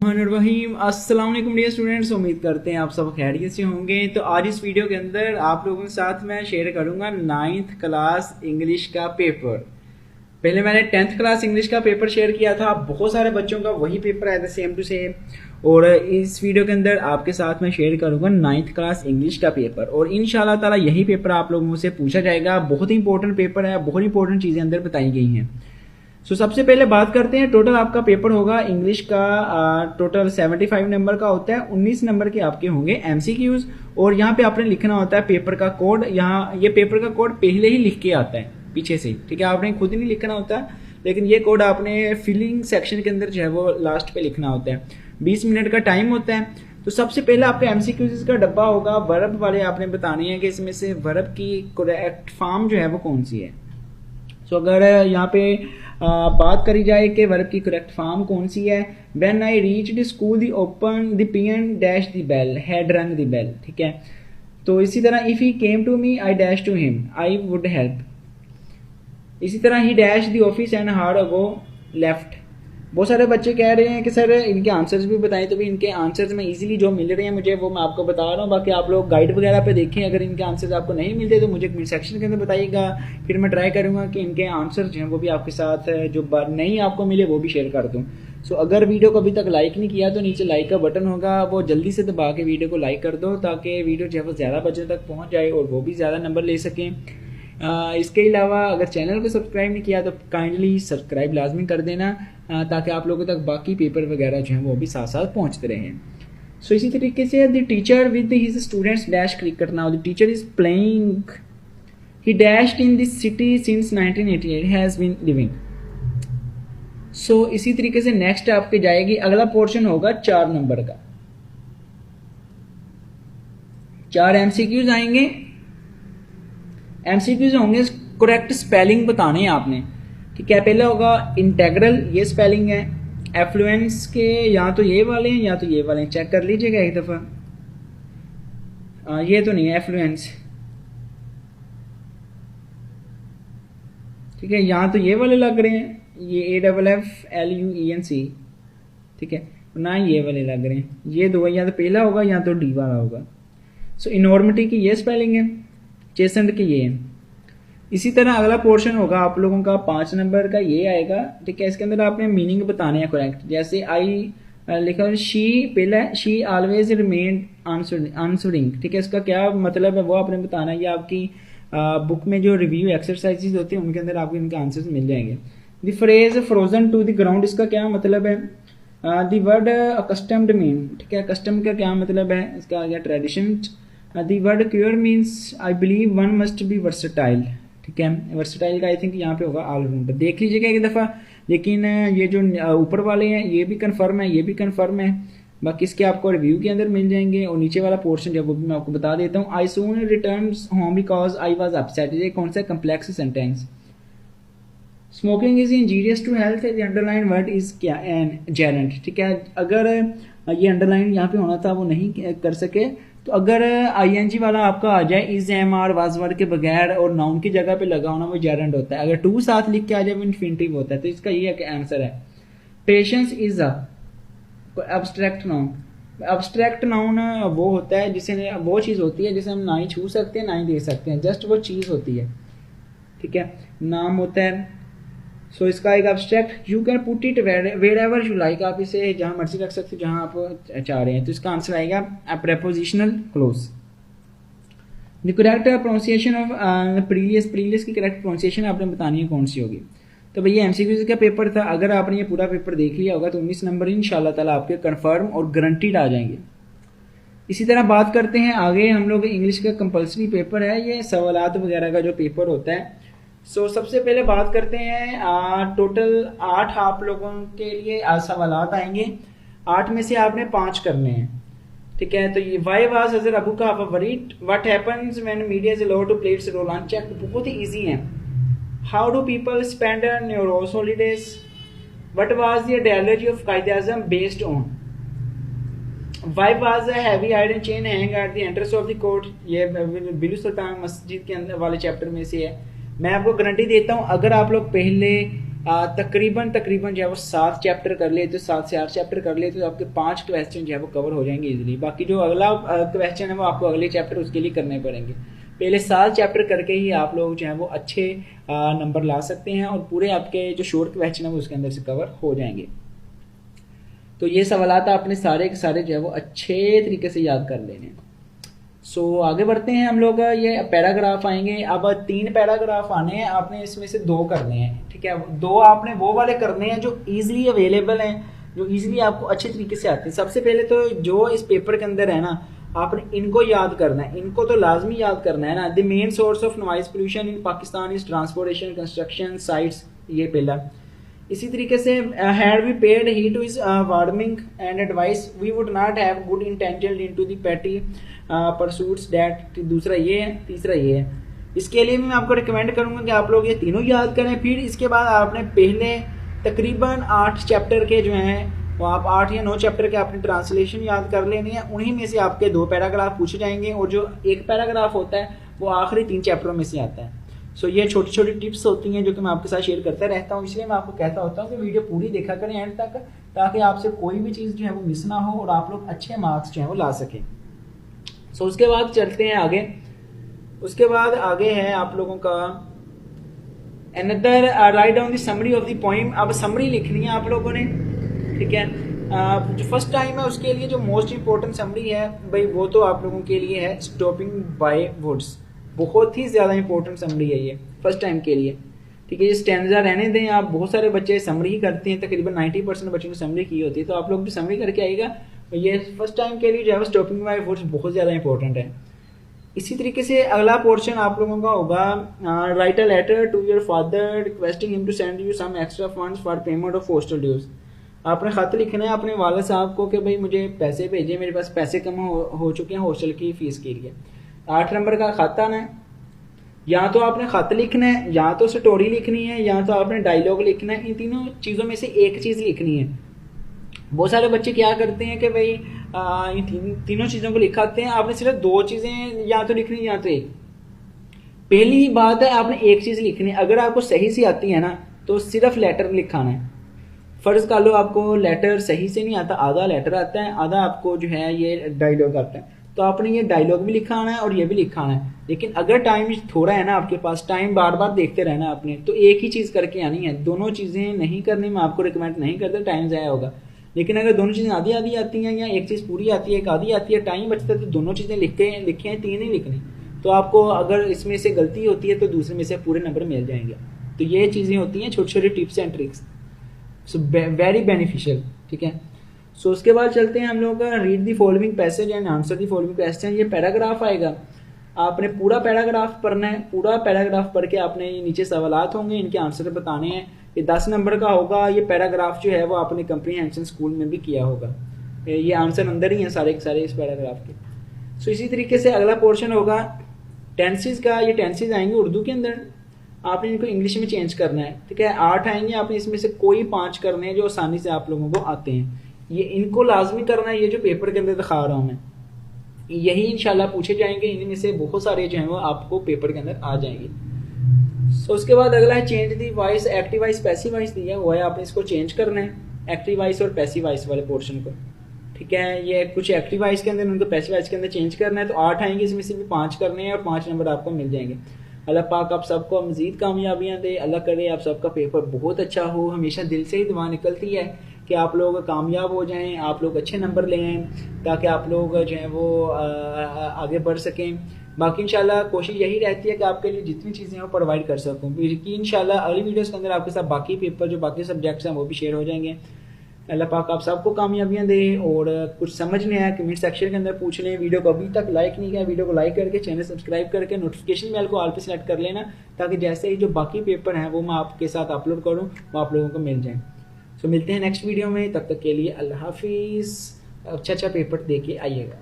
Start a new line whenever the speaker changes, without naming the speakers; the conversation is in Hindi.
रहीम अस्सलाम वालेकुम डियर स्टूडेंट्स, उम्मीद करते हैं आप सब खैरियत से होंगे। तो आज इस वीडियो के अंदर आप लोगों के साथ मैं शेयर करूंगा 9th क्लास इंग्लिश का पेपर। पहले मैंने 10th क्लास इंग्लिश का पेपर शेयर किया था, बहुत सारे बच्चों का वही पेपर आया था सेम टू सेम। और इस वीडियो के अंदर आपके साथ मैं शेयर करूंगा 9th क्लास इंग्लिश का पेपर, और इंशाल्लाह ताला यही पेपर आप लोगों से पूछा जाएगा। बहुत ही इंपॉर्टेंट पेपर है, बहुत इंपॉर्टेंट चीज़ें अंदर बताई गई हैं। सबसे पहले बात करते हैं, टोटल आपका पेपर होगा इंग्लिश का, टोटल 75 नंबर का होता है। 19 नंबर के आपके होंगे एमसीक्यूज, और यहाँ पे आपने लिखना होता है पेपर का कोड। यहाँ ये पेपर का कोड पहले ही लिख के आता है पीछे से, ठीक है, आपने खुद ही नहीं लिखना होता, लेकिन ये कोड आपने फिलिंग सेक्शन के अंदर जो है वो लास्ट पे लिखना होता है। 20 मिनट का टाइम होता है। तो सबसे पहले आपका एमसीक्यूज का डब्बा होगा, वर्ब वाले आपने बताने हैं कि इसमें से वर्ब की करेक्ट फॉर्म जो है वो कौन सी है। सो अगर यहाँ पे बात करी जाए कि वर्ब की करेक्ट फॉर्म कौन सी है, when I reach the school the open the peon dash the bell had rung the bell, ठीक है। तो इसी तरह if he came to me I dash to him I would help. इसी तरह ही dash the office and hard ago left. बहुत सारे बच्चे कह रहे हैं कि सर इनके आंसर्स भी बताएं, तो भी इनके आंसर्स में इजीली जो मिल रहे हैं मुझे वो मैं आपको बता रहा हूँ। बाकी आप लोग गाइड वगैरह पे देखें, अगर इनके आंसर्स आपको नहीं मिलते तो मुझे कमेंट सेक्शन के अंदर बताइएगा, फिर मैं ट्राई करूँगा कि इनके आंसर्स जो हैं वो भी आपके साथ जो नहीं आपको मिले वो भी शेयर कर दूँ। सो अगर वीडियो को अभी तक लाइक नहीं किया तो नीचे लाइक का बटन होगा, वो जल्दी से दबा के वीडियो को लाइक कर दो, ताकि वीडियो जो है वो ज़्यादा बच्चों तक पहुँच जाए और वो भी ज़्यादा नंबर ले सकें। इसके अलावा अगर चैनल को सब्सक्राइब नहीं किया तो काइंडली सब्सक्राइब लाजमी कर देना, ताकि आप लोगों तक बाकी पेपर वगैरह जो हैं वो भी साथ साथ पहुंचते रहें। सो इसी तरीके से the teacher with his students dash cricket now the teacher is playing he dashed in this city since 1988 has been living. So इसी तरीके से नेक्स्ट आपके जाएगी, अगला पोर्शन होगा 4 नंबर का। 4 एमसीक्यूज आएंगे। एमसीक्यूज होंगे, करेक्ट स्पेलिंग बताने हैं आपने, ठीक है। पहला होगा इंटेग्रल, ये स्पेलिंग है। एफ्लुएंस के या तो ये वाले हैं या तो ये वाले हैं, चेक कर लीजिएगा एक दफ़ा। ये तो नहीं है एफ्लुएंस, ठीक है, यहाँ तो ये वाले लग रहे हैं, ये AFFLUENC, ठीक है, ना ये वाले लग रहे हैं। ये दो, या तो पहला होगा या तो डी वाला होगा। सो इनॉर्मिटी की ये स्पेलिंग है, चेसेंट की ये है। इसी तरह अगला पोर्शन होगा आप लोगों का 5 नंबर का, ये आएगा, ठीक है। इसके अंदर आपने मीनिंग बताने हैं करेक्ट। जैसे आई लिखा शी, पहला शी ऑलवेज रिमेन आंसरिंग, ठीक है, इसका क्या मतलब है वो आपने बताना है। ये आपकी बुक में जो रिव्यू एक्सरसाइजेज होती हैं उनके अंदर आपको इनके आंसर्स मिल जाएंगे। The phrase Frozen two the ground, इसका क्या मतलब है। द वर्ड अकस्टम्ड मीन, ठीक है, कस्टम का क्या मतलब है, इसका आ गया tradition. The word cure means I believe one must be versatile, ठीक है, वर्सटाइल का आई थिंक यहाँ पे होगा ऑलराउंडर। देख लीजिएगा एक दफ़ा, लेकिन ये जो ऊपर वाले हैं ये भी कंफर्म है, ये भी कंफर्म है, बाकी इसके आपको रिव्यू के अंदर मिल जाएंगे। और नीचे वाला पोर्शन जो वो भी मैं आपको बता देता हूँ। I soon return home because I was upset, ये कौन सा complex sentence. Smoking is injurious to health, the underline word is क्या, एन जेरेंट, ठीक है। अगर ये अंडरलाइन यहाँ पे होना था वो नहीं कर सके, तो अगर आईएनजी वाला आपका आ जाए is M R was word के बगैर और नाउन की जगह पे लगा होना वो जेरेंट होता है। अगर टू साथ लिख के आ जाए वो इन्फिनिटिव होता है। तो इसका ये आंसर है। Patience is a abstract noun. Abstract noun वो होता है जिसे, वो चीज़ होती है जिसे हम ना ही छू सकते हैं ना ही दे सकते हैं, जस्ट वो चीज़ होती है, ठीक है, नाम होता है। सो इसका एक abstract, you can put it wherever you like, आप इसे जहाँ मर्जी रख सकते हो जहाँ आप चाह रहे हैं। तो इसका आंसर आएगा prepositional clause. The correct pronunciation of perilous की करेक्ट प्रोनाउंसिएशन आपने बतानी है कौन सी होगी। तो भैया एमसीक्यूज का पेपर था, अगर आपने ये पूरा पेपर देख लिया होगा तो 19 नंबर इंशाल्लाह ताला आपके कंफर्म और गारंटीड आ जाएंगे। इसी तरह बात करते हैं आगे, हम लोग इंग्लिश का कंपलसरी पेपर है, ये सवालात वगैरह का जो पेपर होता है। सो सबसे पहले बात करते हैं, टोटल 8 आप लोगों के लिए सवालात आएंगे। 8 में से आपने 5 करने हैं, ठीक है। तो ये वाई वाज हजर अबू का worried, what happens when media is allowed to play its role unchecked, बहुत ही इजी है। हाउ डू पीपल स्पेंड न्यूरोस holidays, what was the ideology of Quaid-e-Azam based on, why was a heavy iron chain hang at the entrance of the court, ये बिलू सुल्तान मस्जिद के अंदर वाले चैप्टर में से है। मैं आपको गारंटी देता हूँ अगर आप लोग पहले तकरीबन जो है वो 7 चैप्टर कर ले तो 7 से 8 चैप्टर कर ले तो आपके 5 क्वेश्चन जो है वो कवर हो जाएंगे इजीली। बाकी जो अगला क्वेश्चन है वो आपको अगले चैप्टर उसके लिए करने पड़ेंगे। पहले 7 चैप्टर करके ही आप लोग जो है वो अच्छे नंबर ला सकते हैं और पूरे आपके जो शॉर्ट क्वेश्चन है वो उसके अंदर से कवर हो जाएंगे। तो ये सवालात आपने सारे के सारे जो है वो अच्छे तरीके से याद कर लेने हैं। सो आगे बढ़ते हैं हम लोग। ये पैराग्राफ आएंगे, अब 3 पैराग्राफ आने हैं, आपने इसमें से 2 करने हैं, ठीक है। 2 आपने वो वाले करने हैं जो ईजिली अवेलेबल हैं, जो ईजिली आपको अच्छे तरीके से आते हैं। सबसे पहले तो जो इस पेपर के अंदर है ना, आपने इनको याद करना है, इनको तो लाजमी याद करना है ना। The main source of noise pollution in Pakistan is transportation construction sites, ये पहला। इसी तरीके से had we paid heed to is warming and advice we would not have good intention into the petty pursuits that, दूसरा ये है। तीसरा ये है। इसके लिए मैं आपको रिकमेंड करूंगा कि आप लोग ये तीनों याद करें। फिर इसके बाद आपने पहले तकरीबन 8 चैप्टर के जो हैं वो आप 8 या 9 चैप्टर के आपने ट्रांसलेशन याद कर लेनी है। उन्हीं में से आपके 2 पैराग्राफ पूछे जाएंगे और जो एक पैराग्राफ होता है वो आखिरी 3 चैप्टरों में से आता है। सो ये छोटी छोटी टिप्स होती हैं जो कि मैं आपके साथ शेयर करता रहता हूँ। इसलिए मैं आपको कहता होता हूँ कि वीडियो पूरी देखा करें एंड तक, ताकि आपसे कोई भी चीज़ जो है वो मिस ना हो और आप लोग अच्छे मार्क्स जो है वो ला सकें। सो उसके बाद चलते हैं आगे। उसके बाद आगे है आप लोगों का another write down the summary of the poem. अब समरी लिखनी है आप लोगों ने, ठीक है। जो फर्स्ट टाइम है उसके लिए जो मोस्ट इंपॉर्टेंट समरी है भाई वो तो आप लोगों के लिए है स्टॉपिंग बाय वुड्स। बहुत ही ज़्यादा इंपॉर्टेंट समरी है ये फर्स्ट टाइम के लिए, ठीक है। ये स्टैंजा रहने दें आप, बहुत सारे बच्चे समरी ही करते हैं, तकरीबन 90% बच्चों ने समरी की होती है, तो आप लोग भी समरी करके आएगा। ये फर्स्ट टाइम के लिए जो है स्टॉपिंग बाय वुड्स बहुत ज़्यादा इंपॉर्टेंट है। इसी तरीके से अगला पोर्शन आप लोगों का होगा write a letter to your father requesting him to send you some extra funds for payment of hostel dues. आपने खत लिखना है अपने वालिद साहब को कि भाई मुझे पैसे भेजें, मेरे पास पैसे कम हो चुके हैं हॉस्टल की फ़ीस के लिए। 8 नंबर का खत आना है। या तो आपने खत लिखना है, या तो स्टोरी लिखनी है, या तो आपने डायलॉग लिखना है। इन तीनों चीज़ों में से एक चीज़ लिखनी है। बहुत सारे बच्चे क्या करते हैं कि भाई इन तीनों चीज़ों को लिखाते हैं। आपने सिर्फ 2 चीज़ें या तो लिखनी या तो एक। पहली बात है आपने एक चीज़ लिखनी है। अगर आपको सही से आती है ना तो सिर्फ लेटर लिखाना है। फ़र्ज़ कर लो आपको लेटर सही से नहीं आता, आधा लेटर आता है, आधा आपको जो है ये डायलॉग आता है, तो आपने ये डायलॉग भी लिखाना है और ये भी लिखाना है। लेकिन अगर टाइम थोड़ा है ना आपके पास, टाइम बार बार देखते रहना आपने, तो एक ही चीज़ करके आनी है। दोनों चीज़ें नहीं करनी, मैं आपको रिकमेंड नहीं करता, टाइम ज़ाया होगा। लेकिन अगर दोनों चीज़ें आधी आधी आती हैं या एक चीज़ पूरी आती है एक आधी आती है, टाइम बचता है, तो दोनों चीज़ें लिखे हैं 3 ही लिखनी। तो आपको अगर इसमें से गलती होती है तो दूसरे में से पूरे नंबर मिल जाएंगे। तो ये चीज़ें होती हैं छोटी छोटी tips and tricks, so very beneficial, ठीक है। सो उसके बाद चलते हैं हम लोग read the following passage and answer the following question. ये पैराग्राफ आएगा, आपने पूरा पैराग्राफ पढ़ना है। पूरा पैराग्राफ पढ़ के आपने ये नीचे सवालात होंगे, इनके आंसर बताने हैं। ये 10 नंबर का होगा। ये पैराग्राफ जो है वो आपने कंप्रीहेंशन स्कूल में भी किया होगा। ये आंसर अंदर ही हैं सारे के सारे इस पैराग्राफ के। सो इसी तरीके से अगला पोर्शन होगा टेंसेस का। ये टेंसेस आएंगे उर्दू के अंदर, आपने इनको इंग्लिश में चेंज करना है, ठीक है। 8 आएंगे, आपने इसमें से कोई 5 करने हैं जो आसानी से आप लोगों को आते हैं। ये इनको लाजमी करना है। ये जो पेपर के अंदर दिखा रहा हूँ मैं, यही इंशाल्लाह पूछे जाएंगे। इनमें से बहुत सारे जो हैं वो आपको पेपर के अंदर आ जाएंगे। सो उसके बाद अगला है change the voice. Active voice passive voice दिया हुआ है, आपने इसको चेंज करना है, एक्टिव वॉइस और पैसिव वॉइस वाले पोर्शन को, ठीक है। ये कुछ एक्टिव वॉइस के अंदर, उनको पैसिव वॉइस के अंदर चेंज करना है। तो 8 आएंगे, इसमें से भी 5 करने हैं और 5 नंबर आपको मिल जाएंगे। अल्लाह पाक आप सबको मज़ीद कामयाबियाँ दे। अल्लाह करे आप सबका पेपर बहुत अच्छा हो। हमेशा दिल से ही दुआ निकलती है कि आप लोग कामयाब हो जाएं, आप लोग अच्छे नंबर ले आएँ, ताकि आप लोग जो हैं वो आगे बढ़ सकें। बाकी इंशाल्लाह कोशिश यही रहती है कि आपके लिए जितनी चीज़ें हैं वो प्रोवाइड कर सकूँ। कि इंशाल्लाह अगली वीडियोस के अंदर आपके साथ बाकी पेपर जो बाकी सब्जेक्ट्स हैं वो भी शेयर हो जाएंगे। अल्लाह पाक आप सबको कामयाबियाँ दे। और कुछ समझ नहीं आया कमेंट सेक्शन के अंदर पूछ लें। वीडियो को अभी तक लाइक नहीं किया, वीडियो को लाइक करके चैनल सब्सक्राइब करके नोटिफिकेशन बेल को ऑल पे सेलेक्ट कर लेना, ताकि जैसे ही जो बाकी पेपर हैं वो मैं आपके साथ अपलोड करूँ वो आप लोगों को मिल जाए। सो मिलते हैं नेक्स्ट वीडियो में, तब तक के लिए अल्लाह हाफिज़। अच्छा पेपर दे के आइएगा।